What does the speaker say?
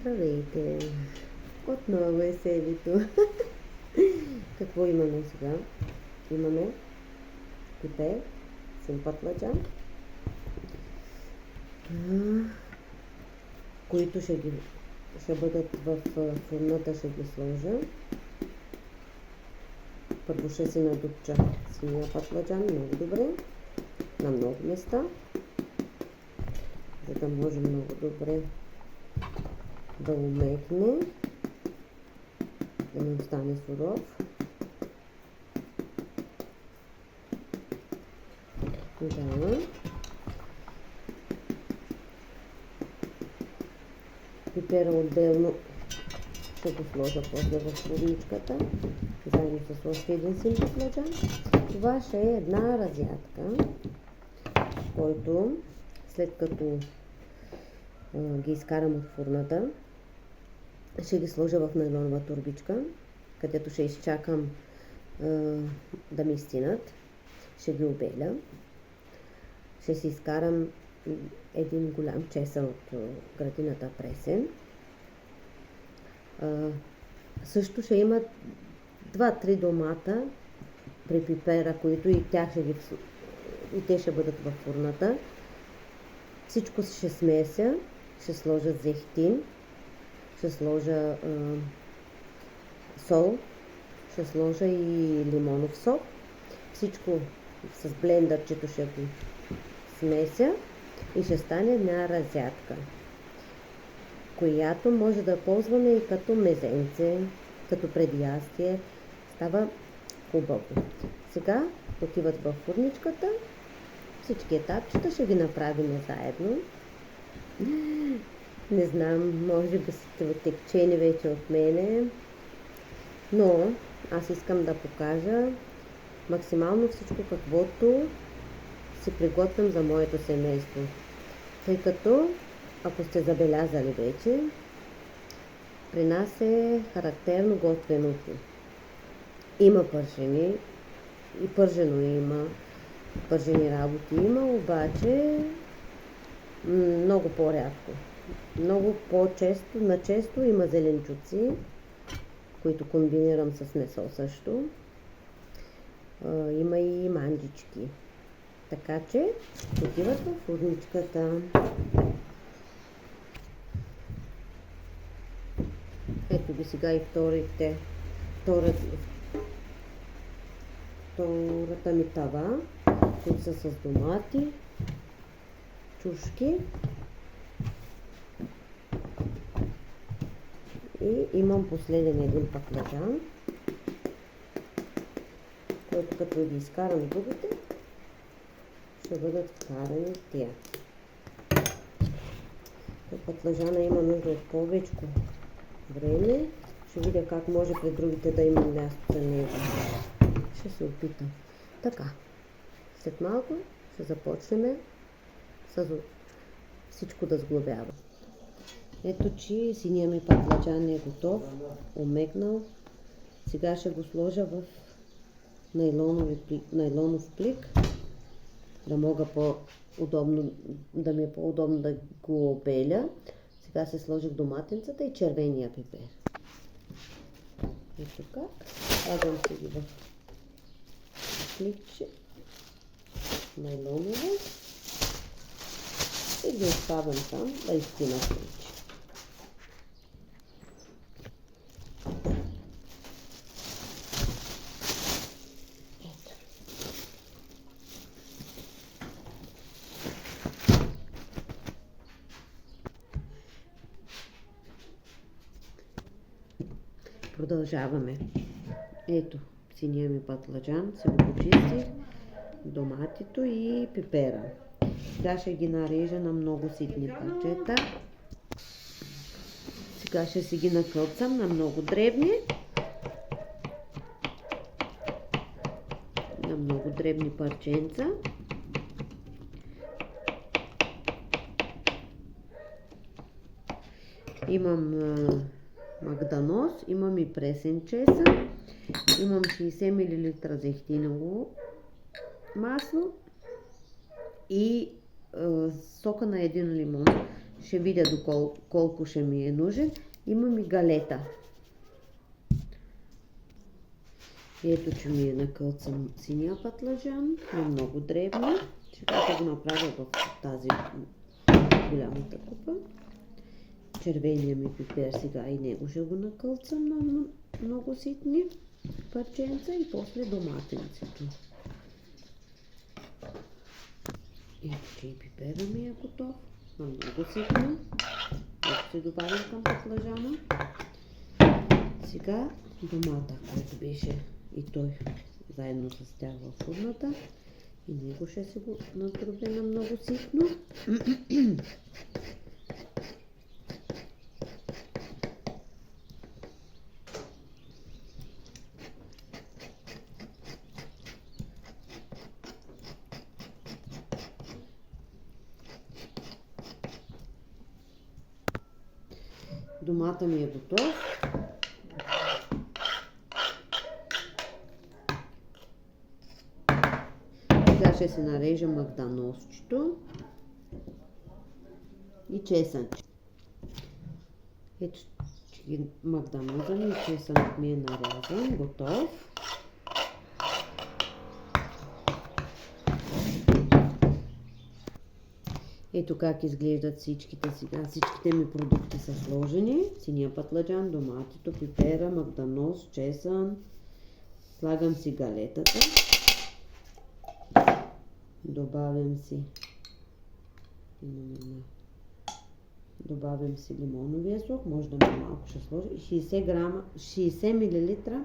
Здравейте! Отново е Севито. Какво имаме сега? Имаме пипер, симпатладжан, които ще бъдат в фурната, ще ги сложа. Първо ще си надупча синия патладжан много добре, на много места, за да може много добре да умекне, да не остане суров. Да. Пипера отделно ще го сложа после в фурничката, заедно с още един симпатладжан. Това ще е една разядка, който след като ги изкарам от фурната, ще ги сложа в найлонова турбичка, където ще изчакам да ми стинат. Ще ги обеля. Ще си изкарам един голям чесън от градината пресен. Също ще има 2-3 домата при пипера, които и те ще бъдат във фурната. Всичко ще смеся, ще сложа зехтин, ще сложа сол, ще сложа и лимонов сок. Всичко с блендърчето ще го смеся и ще стане една разядка, която може да ползваме и като мезенце, като предястие. Става хубаво. Сега отиват в фурничката. Всички етапчета ще ги направим заедно. Не знам, може би сте отекчени вече от мене, но аз искам да покажа максимално всичко, каквото си приготвям за моето семейство. Тъй като, ако сте забелязали вече, при нас е характерно готвеното. Има пържени, и пържено има, пържени работи има, обаче много по-рядко. Много по-често, начесто има зеленчуци, които комбинирам с месо също. Има и манджички. Така че отиват в фурничката. Ето ги сега и втората ми тава, които са с домати, чушки. И имам последен един патладжан, който като ги изкарам другите, ще бъдат вкарани тия. Патладжана има нужда от повечко време. Ще видя как може при другите да има място за него. Ще се опитам. Така, след малко ще започнем с всичко да сглобява. Ето, че синия ми патладжан е готов, омекнал. Сега ще го сложа в найлонов плик, да мога да ми е по-удобно да го обеля. Сега се сложих доматенцата и червения пипер. Ето как. Слагам си ги в пликче найлоново и ги оставям там да изстинат вече. Продължаваме. Ето, синия ми патладжан, се го почистих, доматито и пипера. Сега ще ги нарежа на много ситни парчета. Сега ще си ги накълцам на много дребни. На много дребни парченца. Имам магданоз, имам и пресен чесън, имам 60 мл зехтиново масло и сока на един лимон. Ще видя колко ще ми е нужен. Имам и галета. Ето, че ми е накълцан синия патлажан, е много дребно. Сега ще го направя в тази голямата купа. Червения ми пипер сега и него ще го накълцам на много ситни парченца и после доматенцето. Ето, че и пипера ми е готов. На много ситно. Ето се добавим към патлажана. Сега домата, който беше и той заедно с тях в фурната. И него ще се го натрубя на много ситно. Домата ми е готов. Сега ще се нарежа магданосчето и чесънче. Ето, че магданоза ми и чесънът ми е нарязан, готов. Ето как изглеждат всичките сега. Всичките ми продукти са сложени. Синия патладжан, доматито, пипера, магданоз, чесън. Слагам си галетата. Добавям си лимоновия сок. Може да малко ще сложа. 60 мл